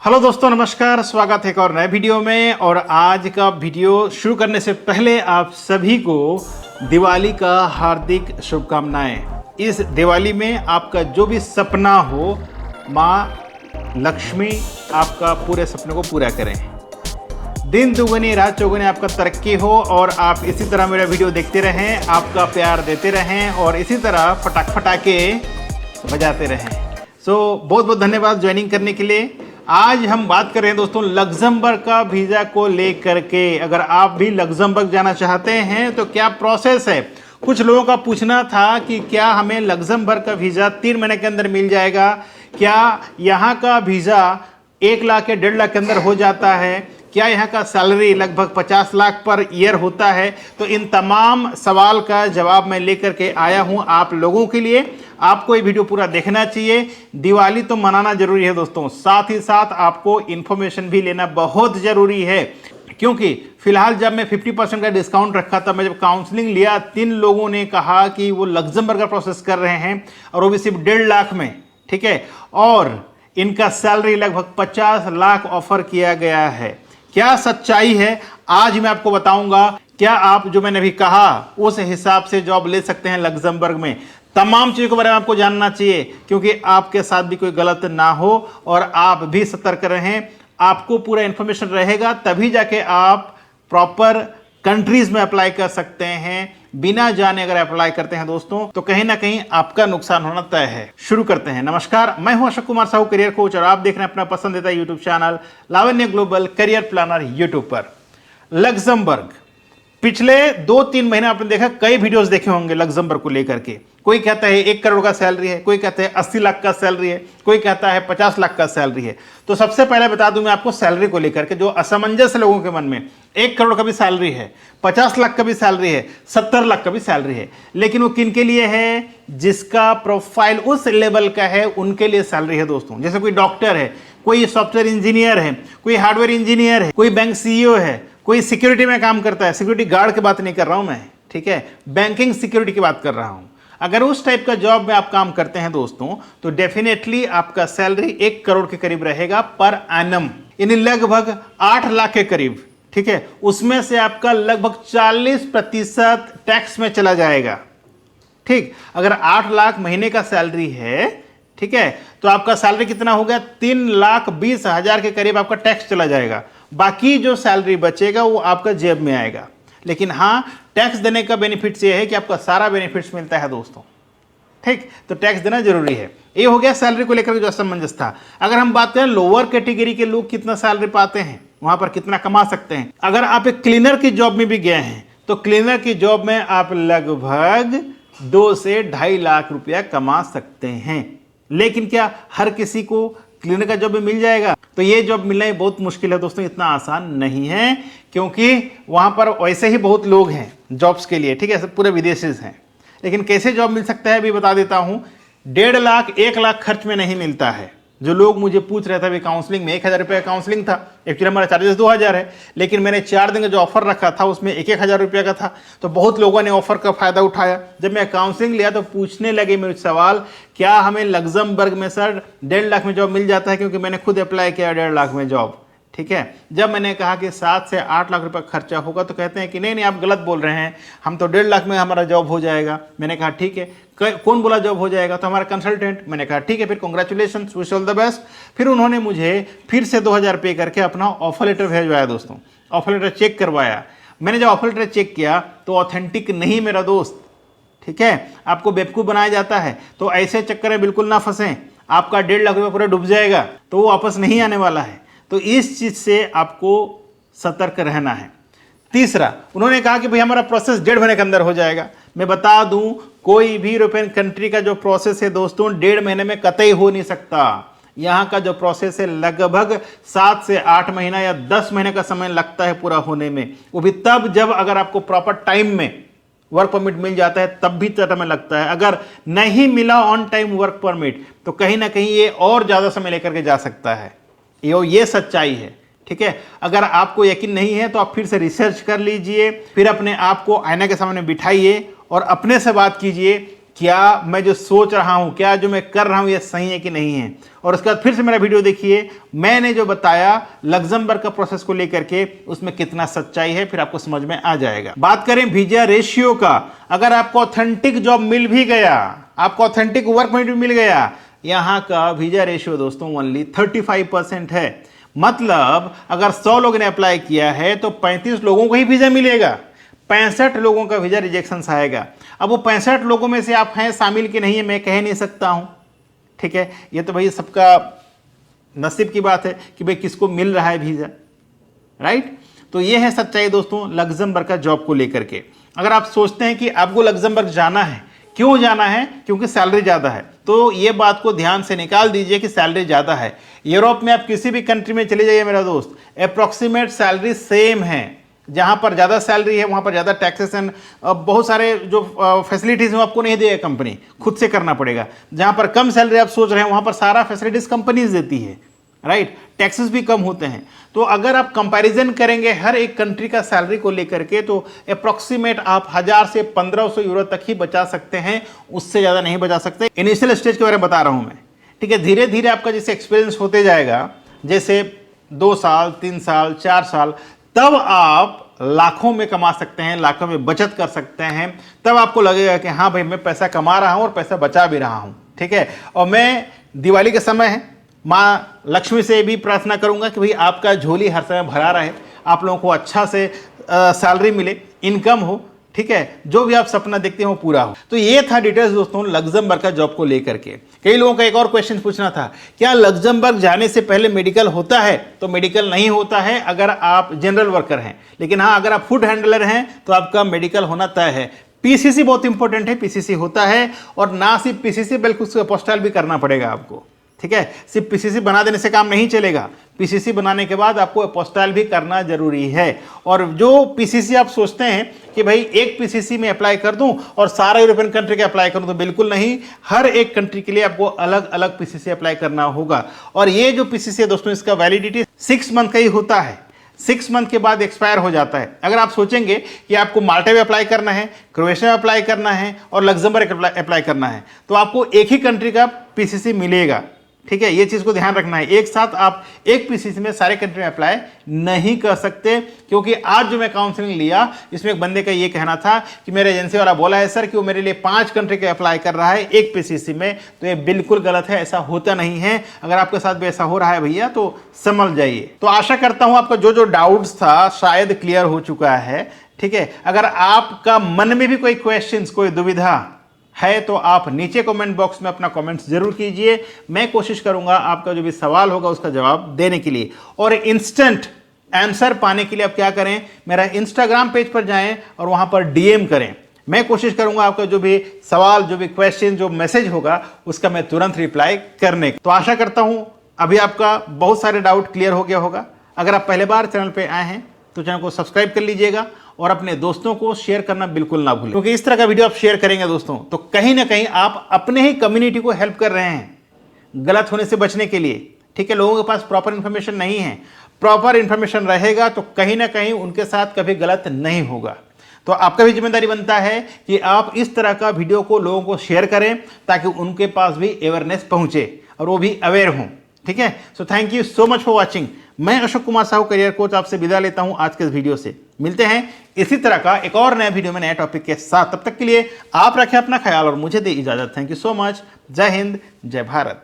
Hello दोस्तों, नमस्कार। स्वागत है एक और नए वीडियो में। और आज का वीडियो शुरू करने से पहले आप सभी को दिवाली का हार्दिक शुभकामनाएं। इस दिवाली में आपका जो भी सपना हो, माँ लक्ष्मी आपका पूरे सपने को पूरा करें। दिन दुगनी रात चौगुनी आपका तरक्की हो और आप इसी तरह मेरा वीडियो देखते रहें, आपका प्यार देते रहें और इसी तरह फटाके बजाते रहें। बहुत बहुत धन्यवाद ज्वाइनिंग करने के लिए। आज हम बात कर रहे हैं दोस्तों लग्जमबर्ग का वीज़ा को लेकर के। अगर आप भी लग्जमबर्ग जाना चाहते हैं तो क्या प्रोसेस है। कुछ लोगों का पूछना था कि क्या हमें लग्जमबर्ग का वीज़ा 3 महीने के अंदर मिल जाएगा, क्या यहाँ का वीज़ा 1 लाख या 1.5 लाख के अंदर हो जाता है, क्या यहाँ का सैलरी लगभग 50 लाख पर ईयर होता है। तो इन तमाम सवाल का जवाब मैं लेकर के आया हूँ आप लोगों के लिए। आपको ये वीडियो पूरा देखना चाहिए। दिवाली तो मनाना जरूरी है दोस्तों, साथ ही साथ आपको इन्फॉर्मेशन भी लेना बहुत ज़रूरी है। क्योंकि फिलहाल जब मैं 50% का डिस्काउंट रखा था, मैं जब काउंसलिंग लिया, 3 लोगों ने कहा कि वो लग्जमबर्ग का प्रोसेस कर रहे हैं और वो भी सिर्फ 1.5 लाख में, ठीक है, और इनका सैलरी लगभग 50 लाख ऑफर किया गया है। क्या सच्चाई है आज मैं आपको बताऊंगा। क्या आप जो मैंने अभी कहा उस हिसाब से जॉब ले सकते हैं लग्जमबर्ग में। तमाम चीज़ों के बारे में आपको जानना चाहिए क्योंकि आपके साथ भी कोई गलत ना हो और आप भी सतर्क रहें। आपको पूरा इन्फॉर्मेशन रहेगा तभी जाके आप प्रॉपर कंट्रीज में अप्लाई कर सकते हैं। बिना जाने अगर अप्लाई करते हैं दोस्तों तो कहीं ना कहीं आपका नुकसान होना तय है। शुरू करते हैं। नमस्कार, मैं हूं अशोक कुमार साहू, करियर कोच, और आप देख रहे हैं अपना पसंदीदा यूट्यूब चैनल लावण्य ग्लोबल करियर प्लानर यूट्यूब पर। लग्जमबर्ग पिछले 2-3 महीने आपने देखा, कई वीडियोस देखे होंगे लग्जमबर्ग को लेकर के। कोई कहता है 1 करोड़ का सैलरी है, कोई कहता है 80 लाख का सैलरी है, कोई कहता है 50 लाख का सैलरी है। तो सबसे पहले बता दूं मैं आपको सैलरी को लेकर के जो असमंजस है लोगों के मन में। 1 करोड़ का भी सैलरी है, 50 लाख का भी सैलरी है, 70 लाख का भी सैलरी है, लेकिन वो किन के लिए है? जिसका प्रोफाइल उस लेवल का है उनके लिए सैलरी है दोस्तों। जैसे कोई डॉक्टर है, कोई सॉफ्टवेयर इंजीनियर है, कोई हार्डवेयर इंजीनियर है, कोई बैंक सीईओ है, कोई सिक्योरिटी में काम करता है। सिक्योरिटी गार्ड की बात नहीं कर रहा हूं मैं, ठीक है, बैंकिंग सिक्योरिटी की बात कर रहा हूं। अगर उस टाइप का जॉब में आप काम करते हैं दोस्तों तो डेफिनेटली आपका सैलरी 1 करोड़ के करीब रहेगा पर एनम, यानी लगभग 8 लाख के करीब, ठीक है। उसमें से आपका लगभग 40% टैक्स में चला जाएगा, ठीक। अगर 8 लाख महीने का सैलरी है, ठीक है, तो आपका सैलरी कितना हो गया? 3,20,000 के करीब आपका टैक्स चला जाएगा। बाकी जो सैलरी बचेगा वो आपका जेब में आएगा। लेकिन हाँ, टैक्स देने का बेनिफिट्स ये है कि आपका सारा बेनिफिट्स मिलता है दोस्तों, ठीक। तो टैक्स देना जरूरी है। ये हो गया सैलरी को लेकर जो असमंजस था। अगर हम बात करें लोअर कैटेगरी के लोग कितना सैलरी पाते हैं, वहां पर कितना कमा सकते हैं। अगर आप एक क्लीनर की जॉब में भी गए हैं तो क्लीनर की जॉब में आप लगभग 2 से 2.5 लाख रुपया कमा सकते हैं। लेकिन क्या हर किसी को क्लीनर का जॉब भी मिल जाएगा? तो ये जॉब मिलना ही बहुत मुश्किल है दोस्तों, इतना आसान नहीं है, क्योंकि वहां पर वैसे ही बहुत लोग हैं जॉब्स के लिए, ठीक है, सब पूरे विदेशी हैं। लेकिन कैसे जॉब मिल सकता है अभी बता देता हूं। 1.5 लाख 1 लाख खर्च में नहीं मिलता है। जो लोग मुझे पूछ रहे थे अभी काउंसलिंग में 1,000 रुपये का काउंसलिंग था, एक्चुअली हमारा चार्जेस 2,000 है, लेकिन मैंने 4 दिन का जो ऑफर रखा था उसमें 1,000 रुपये का था। तो बहुत लोगों ने ऑफर का फायदा उठाया। जब मैं काउंसलिंग लिया तो पूछने लगे मेरे सवाल, क्या हमें लग्जमबर्ग में सर 1.5 लाख में जॉब मिल जाता है? क्योंकि मैंने खुद अप्लाई किया 1.5 लाख में जॉब, ठीक है। जब मैंने कहा कि 7 से 8 लाख रुपए खर्चा होगा तो कहते हैं कि नहीं आप गलत बोल रहे हैं, हम तो 1.5 लाख में हमारा जॉब हो जाएगा। मैंने कहा ठीक है, कौन बोला जॉब हो जाएगा? तो हमारा कंसल्टेंट। मैंने कहा ठीक है, फिर congratulation, wish all the best. फिर उन्होंने मुझे फिर से 2,000 पे करके अपना ऑफर लेटर भेजवाया दोस्तों। ऑफर लेटर चेक करवाया। मैंने जब ऑफर लेटर चेक किया तो ऑथेंटिक नहीं मेरा दोस्त, ठीक है। आपको बेवकूफ़ बनाया जाता है, तो ऐसे चक्कर में बिल्कुल ना फंसें। आपका 1.5 लाख रुपये पूरा डूब जाएगा तो वो वापस नहीं आने वाला है। तो इस चीज से आपको सतर्क रहना है। तीसरा, उन्होंने कहा कि भाई हमारा प्रोसेस 1.5 महीने के अंदर हो जाएगा। मैं बता दूं, कोई भी यूरोपियन कंट्री का जो प्रोसेस है दोस्तों 1.5 महीने में कतई हो नहीं सकता। यहां का जो प्रोसेस है लगभग 7 से 8 महीना या 10 महीने का समय लगता है पूरा होने में। वो भी तब जब अगर आपको प्रॉपर टाइम में वर्क परमिट मिल जाता है तब भी समय लगता है। अगर नहीं मिला ऑन टाइम वर्क परमिट तो कहीं ना कहीं ये और ज्यादा समय लेकर के जा सकता है। ये सच्चाई है, ठीक है। अगर आपको यकीन नहीं है तो आप फिर से रिसर्च कर लीजिए, फिर अपने आप को आईने के सामने बिठाइए और अपने से बात कीजिए क्या मैं जो सोच रहा हूं, क्या जो मैं कर रहा हूं ये सही है कि नहीं है। और उसके बाद फिर से मेरा वीडियो देखिए, मैंने जो बताया लग्जमबर्ग का प्रोसेस को लेकर के उसमें कितना सच्चाई है, फिर आपको समझ में आ जाएगा। बात करें वीजा रेशियो का, अगर आपको ऑथेंटिक जॉब मिल भी गया, आपको ऑथेंटिक वर्क परमिट भी मिल गया, यहां का वीजा रेशियो दोस्तों ओनली 35% है। मतलब अगर 100 लोगों ने अप्लाई किया है तो 35 लोगों को ही वीजा मिलेगा, 65 लोगों का वीजा रिजेक्शन आएगा। अब वो 65 लोगों में से आप हैं शामिल कि नहीं है मैं कह नहीं सकता हूं, ठीक है। ये तो भाई सबका नसीब की बात है कि भाई किसको मिल रहा है वीजा, राइट। तो ये है सच्चाई दोस्तों लग्जमबर्ग का जॉब को लेकर के। अगर आप सोचते हैं कि आपको लग्जमबर्ग जाना है, क्यों जाना है, क्योंकि सैलरी ज़्यादा है, तो ये बात को ध्यान से निकाल दीजिए कि सैलरी ज़्यादा है। यूरोप में आप किसी भी कंट्री में चले जाइए मेरा दोस्त, अप्रॉक्सीमेट सैलरी सेम है। जहाँ पर ज़्यादा सैलरी है वहाँ पर ज़्यादा टैक्सेस, बहुत सारे जो फैसिलिटीज़ हैं आपको नहीं देगा कंपनी, खुद से करना पड़ेगा। जहाँ पर कम सैलरी आप सोच रहे हैं वहाँ पर सारा फैसिलिटीज़ कंपनीज देती है, राइट। टैक्सेस भी कम होते हैं। तो अगर आप कंपैरिजन करेंगे हर एक कंट्री का सैलरी को लेकर के, तो अप्रॉक्सीमेट आप 1000 से 1500 यूरो तक ही बचा सकते हैं, उससे ज़्यादा नहीं बचा सकते। इनिशियल स्टेज के बारे में बता रहा हूँ मैं, ठीक है। धीरे धीरे आपका जैसे एक्सपीरियंस होते जाएगा, जैसे 2 साल 3 साल 4 साल, तब आप लाखों में कमा सकते हैं, लाखों में बचत कर सकते हैं। तब आपको लगेगा कि हाँ भाई मैं पैसा कमा रहा हूँ और पैसा बचा भी रहा हूँ, ठीक है। और मैं दिवाली के समय है, माँ लक्ष्मी से भी प्रार्थना करूंगा कि भाई आपका झोली हर समय भरा रहे, आप लोगों को अच्छा से सैलरी मिले, इनकम हो, ठीक है। जो भी आप सपना देखते हो पूरा हो। तो ये था डिटेल्स दोस्तों लग्जमबर्ग का जॉब को लेकर के। कई लोगों का एक और क्वेश्चन पूछना था, क्या लग्जमबर्ग जाने से पहले मेडिकल होता है? तो मेडिकल नहीं होता है अगर आप जनरल वर्कर हैं, लेकिन हाँ अगर आप फूड हैंडलर हैं तो आपका मेडिकल होना तय है। पीसीसी बहुत इंपॉर्टेंट है, पीसीसी होता है। और ना सिर्फ पीसीसी बल्कि उसको अपोस्टाइल भी करना पड़ेगा आपको, ठीक है। सिर्फ पीसीसी बना देने से काम नहीं चलेगा, पीसीसी बनाने के बाद आपको अपोस्टाइल भी करना जरूरी है। और जो पीसीसी आप सोचते हैं कि भाई एक पीसीसी में अप्लाई कर दूं और सारा यूरोपियन कंट्री के अप्लाई करूं, तो बिल्कुल नहीं। हर एक कंट्री के लिए आपको अलग अलग पीसीसी अप्लाई करना होगा। और ये जो पीसीसी है दोस्तों, इसका वैलिडिटी 6 मंथ का ही होता है, 6 मंथ के बाद एक्सपायर हो जाता है। अगर आप सोचेंगे कि आपको माल्टा में अप्लाई करना है, क्रोएशिया में अप्लाई करना है और लग्जमबर्ग अप्लाई करना है, तो आपको एक ही कंट्री का पीसीसी मिलेगा, ठीक है। ये चीज को ध्यान रखना है। एक साथ आप एक पीसीसी में सारे कंट्री में अप्लाई नहीं कर सकते, क्योंकि आज जो मैं काउंसलिंग लिया इसमें एक बंदे का ये कहना था कि मेरे एजेंसी वाला बोला है सर कि वो मेरे लिए 5 कंट्री के अप्लाई कर रहा है एक पीसीसी में। तो ये बिल्कुल गलत है, ऐसा होता नहीं है। अगर आपके साथ भी ऐसा हो रहा है भैया तो समझ जाइए। तो आशा करता हूं आपका जो जो डाउट्स था शायद क्लियर हो चुका है, ठीक है। अगर आपका मन में भी कोई क्वेश्चंस, कोई दुविधा है तो आप नीचे कमेंट बॉक्स में अपना कमेंट्स जरूर कीजिए। मैं कोशिश करूंगा आपका जो भी सवाल होगा उसका जवाब देने के लिए। और इंस्टेंट आंसर पाने के लिए आप क्या करें, मेरा इंस्टाग्राम पेज पर जाएं और वहां पर डीएम करें। मैं कोशिश करूंगा आपका जो भी सवाल, जो भी क्वेश्चन, जो मैसेज होगा उसका मैं तुरंत रिप्लाई करने। तो आशा करता हूं अभी आपका बहुत सारे डाउट क्लियर हो गया होगा। अगर आप पहले बार चैनल पर आए हैं तो चैनल को सब्सक्राइब कर लीजिएगा और अपने दोस्तों को शेयर करना बिल्कुल ना भूलें, क्योंकि इस तरह का वीडियो आप शेयर करेंगे दोस्तों तो कहीं ना कहीं आप अपने ही कम्युनिटी को हेल्प कर रहे हैं गलत होने से बचने के लिए, ठीक है। लोगों के पास प्रॉपर इंफॉर्मेशन नहीं है, प्रॉपर इंफॉर्मेशन रहेगा तो कहीं ना कहीं उनके साथ कभी गलत नहीं होगा। तो आपका भी जिम्मेदारी बनता है कि आप इस तरह का वीडियो को लोगों को शेयर करें ताकि उनके पास भी अवेयरनेस पहुंचे और वो भी अवेयर हों, ठीक है। So thank you so much for watching. मैं अशोक कुमार साहू, करियर कोच, आपसे विदा लेता हूं आज के इस वीडियो से। मिलते हैं इसी तरह का एक और नए वीडियो में नए टॉपिक के साथ। तब तक के लिए आप रखें अपना ख्याल और मुझे दे इजाजत। Thank you so much. जय हिंद, जय भारत।